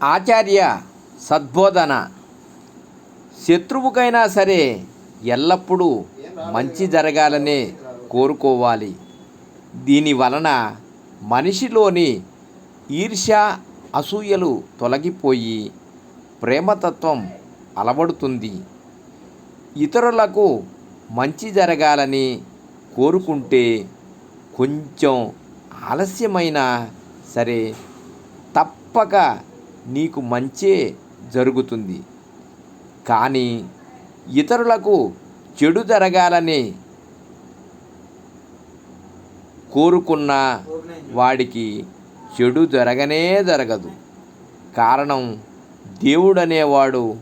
ఆచార్య సద్బోధన. శత్రువుకైనా సరే ఎల్లప్పుడూ మంచి జరగాలనే కోరుకోవాలి. దీని వలన మనిషిలోని ఈర్ష్య, అసూయలు తొలగిపోయి ప్రేమతత్వం అలవడుతుంది. ఇతరులకు మంచి జరగాలని కోరుకుంటే కొంచెం ఆలస్యమైనా సరే తప్పక నీకు మంచే జరుగుతుంది. కానీ ఇతరులకు చెడు జరగాలని కోరుకున్న వాడికి చెడు జరగనే జరగదు. కారణం, దేవుడనేవాడు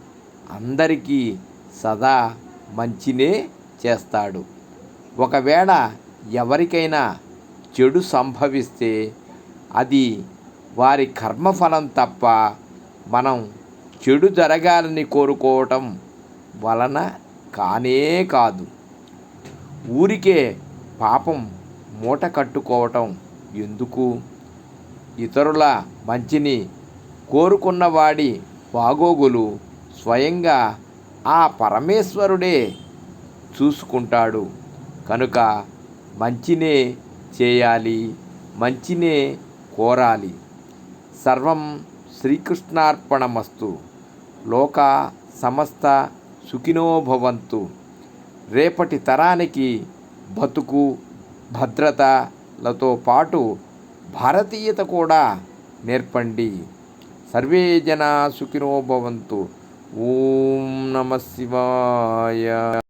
అందరికీ సదా మంచినే చేస్తాడు. ఒకవేళ ఎవరికైనా చెడు సంభవిస్తే అది వారి కర్మఫలం తప్ప మనం చెడు జరగాలని కోరుకోవటం వలన కానే కాదు. ఊరికే పాపం మూట కట్టుకోవటం ఎందుకు? ఇతరుల మంచిని కోరుకున్నవాడి బాగోగులు స్వయంగా ఆ పరమేశ్వరుడే చూసుకుంటాడు. కనుక మంచినే చేయాలి, మంచినే కోరాలి. సర్వం శ్రీకృష్ణార్పణమస్తు. లోకా సమస్త సుఖినో భవంతు. రేపటి తరానికి బతుకు, భద్రతలతో పాటు భారతీయత కూడా నేర్పండి. సర్వే జనా సుఖినో భవంతు. ఓం నమః శివాయ.